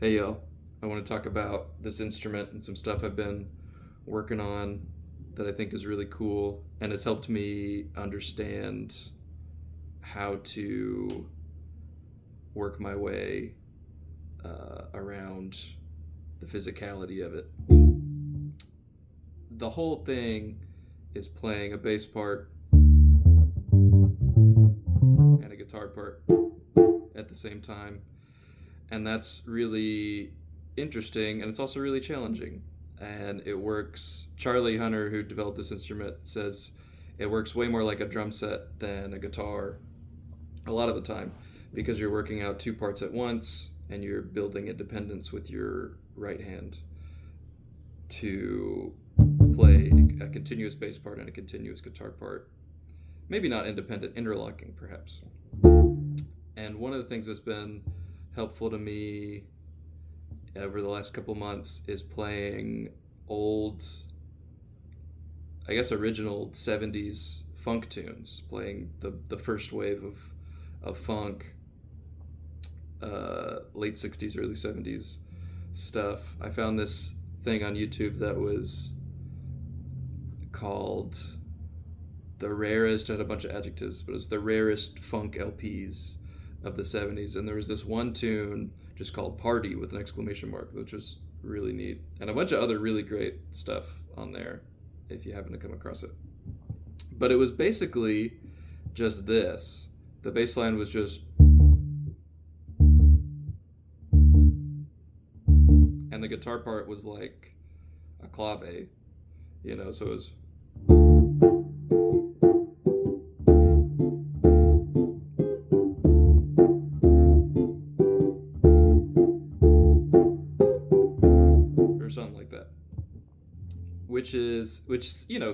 Hey y'all, I want to talk about this instrument and some stuff I've been working on that I think is really cool and has helped me understand how to work my way around the physicality of it. The whole thing is playing a bass part and a guitar part at the same time, and that's really interesting, and it's also really challenging. And it works. Charlie Hunter, who developed this instrument, says it works way more like a drum set than a guitar a lot of the time, because you're working out two parts at once and you're building independence with your right hand to play a continuous bass part and a continuous guitar part. Maybe not independent, interlocking perhaps. And one of the things that's been helpful to me over the last couple months is playing old, I guess original 70s funk tunes, playing the first wave of funk, late 60s, early 70s stuff. I found this thing on YouTube that was called the rarest, had a bunch of adjectives, but it was the rarest funk LPs of the 70s. And there was this one tune just called Party with an exclamation mark, which was really neat. And a bunch of other really great stuff on there if you happen to come across it. But it was basically just this. The bass line was just, and the guitar part was like a clave, so it was, or something like that, which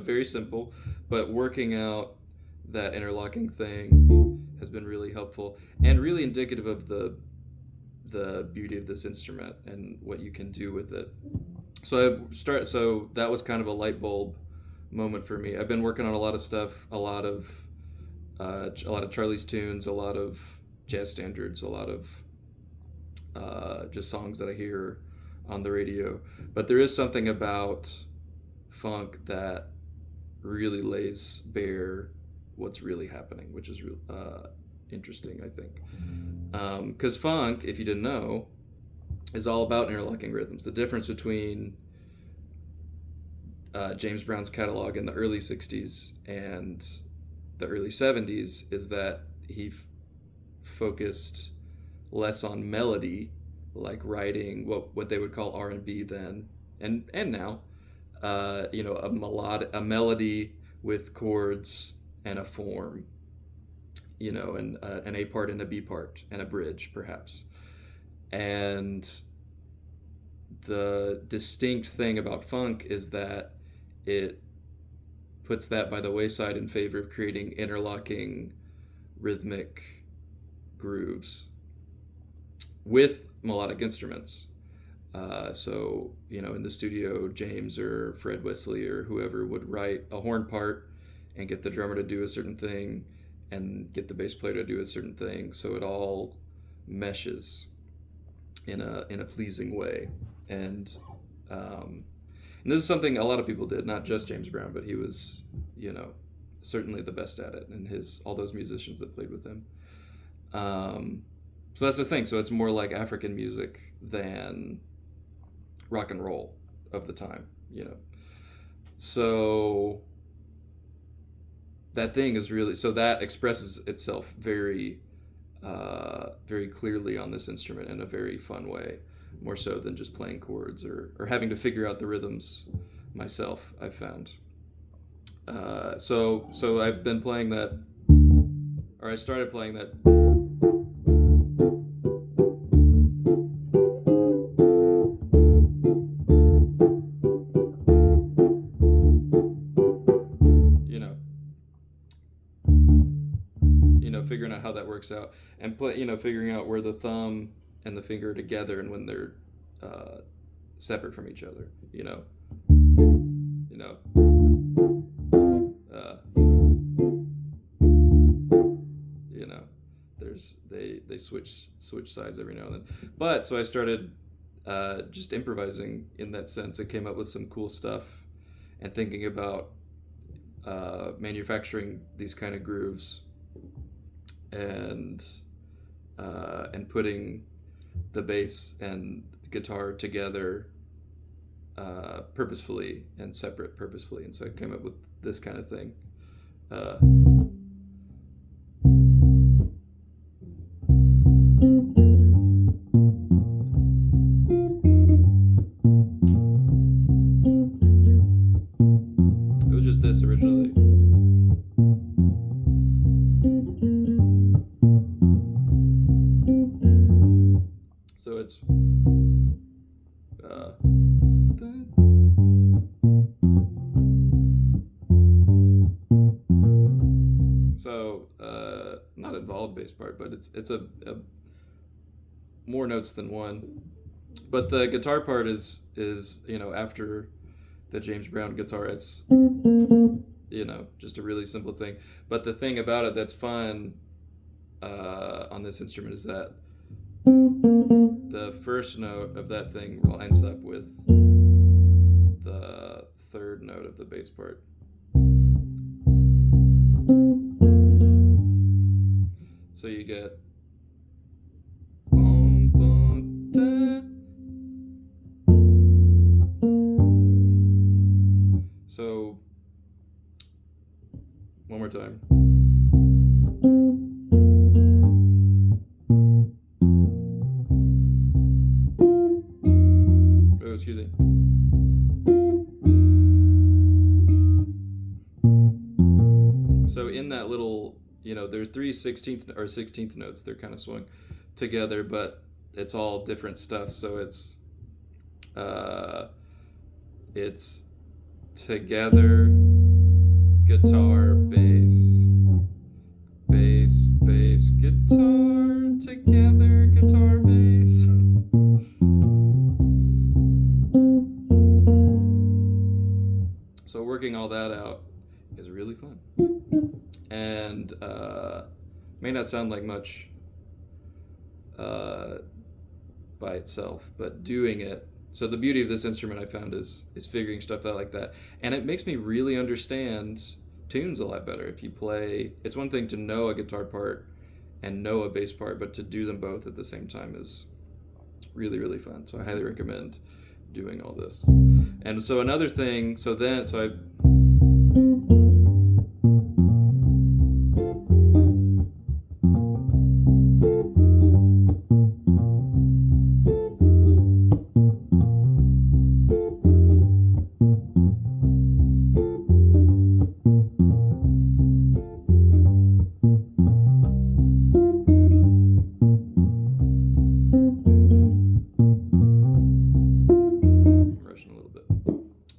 very simple, but working out that interlocking thing has been really helpful and really indicative of the beauty of this instrument and what you can do with it. So that was kind of a light bulb moment for me. I've been working on a lot of stuff, a lot of Charlie's tunes, a lot of jazz standards, a lot of just songs that I hear on the radio. But there is something about funk that really lays bare what's really happening, which is interesting, I think. Because funk, if you didn't know, is all about interlocking rhythms. The difference between James Brown's catalog in the early 60s and the early 70s is that he focused less on melody, like writing what they would call R&B then and now, a melody with chords and a form, and an A part and a B part and a bridge perhaps. And the distinct thing about funk is that it puts that by the wayside in favor of creating interlocking rhythmic grooves with melodic instruments. So, in the studio, James or Fred Wesley or whoever would write a horn part and get the drummer to do a certain thing and get the bass player to do a certain thing. So it all meshes in a pleasing way. And this is something a lot of people did, not just James Brown, but he was, certainly the best at it, and all those musicians that played with him. So that's the thing. So it's more like African music than rock and roll of the time, So that thing is really, so that expresses itself very, very clearly on this instrument in a very fun way, more so than just playing chords or having to figure out the rhythms myself, I've found. So I've been playing that, or I started playing that. Figuring out how that works out and figuring out where the thumb and the finger are together and when they're separate from each other, there's they switch sides every now and then. But so I started just improvising in that sense, and came up with some cool stuff, and thinking about manufacturing these kind of grooves, and putting the bass and the guitar together purposefully and separate purposefully, and so I came up with this kind of thing. It was just this originally. So it's not involved bass part, but it's a more notes than one. But the guitar part is after the James Brown guitar, it's just a really simple thing. But the thing about it that's fun on this instrument is that the first note of that thing lines up with the third note of the bass part. So you get bum, bum, da. So one more time. Oh, excuse me. So in that little, there are 3 16th notes. They're kind of swung together, but it's all different stuff. So it's together, guitar, bass, bass, bass, guitar, together, guitar, bass. So working all that out is really fun, and may not sound like much by itself, but doing it. So the beauty of this instrument, I found, is figuring stuff out like that, and it makes me really understand tunes a lot better. If you play, it's one thing to know a guitar part and know a bass part, but to do them both at the same time is really, really fun. So I highly recommend doing all this. And so another thing,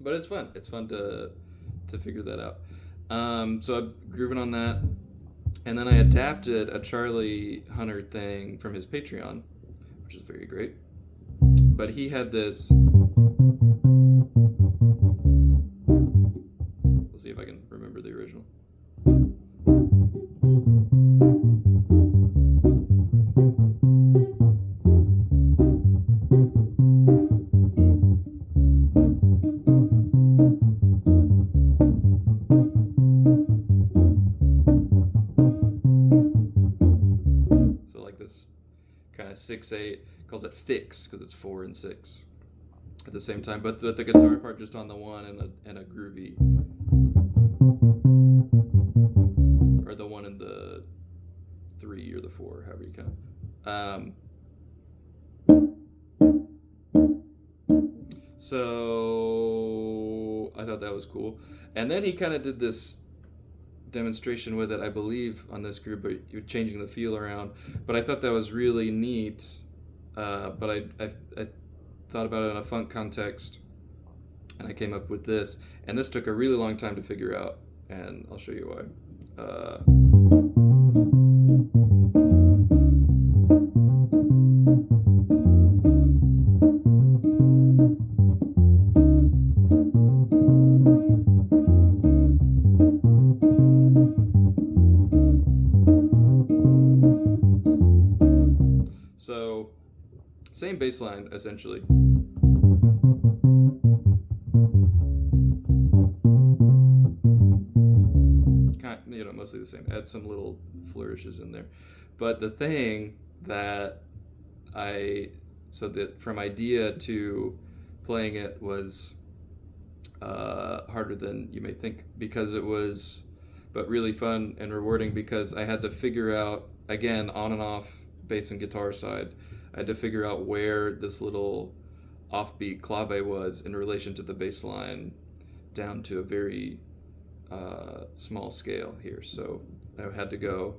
but it's fun. It's fun to figure that out. So I'm grooving on that, and then I adapted a Charlie Hunter thing from his Patreon, which is very great. But he had this. Let's see if I can remember the original. Kind of 6/8, calls it fix because it's 4 and 6 at the same time, but the guitar part just on the 1 and a groovy, or the 1 and the 3 or the 4, however you count. So I thought that was cool, and then he kind of did this demonstration with it, I believe, on this group, but you're changing the feel around. But I thought that was really neat. But I thought about it in a funk context, and I came up with this. And this took a really long time to figure out, and I'll show you why. Same bass line essentially. Mostly the same. Add some little flourishes in there. But the thing that from idea to playing it was harder than you may think, because it was, but really fun and rewarding, because I had to figure out, again, on and off bass and guitar side, I had to figure out where this little offbeat clave was in relation to the bass line down to a very small scale here. So I had to go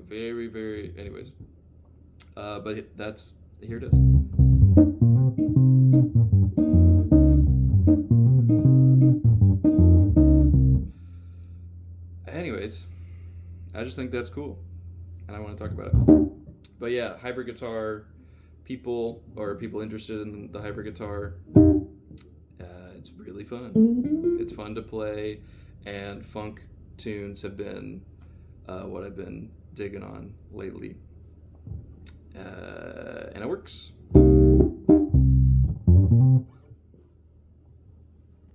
very, very, anyways, but that's, here it is. Anyways, I just think that's cool, and I want to talk about it. But yeah, hybrid guitar, people interested in the hybrid guitar, it's really fun. It's fun to play, and funk tunes have been what I've been digging on lately, and it works.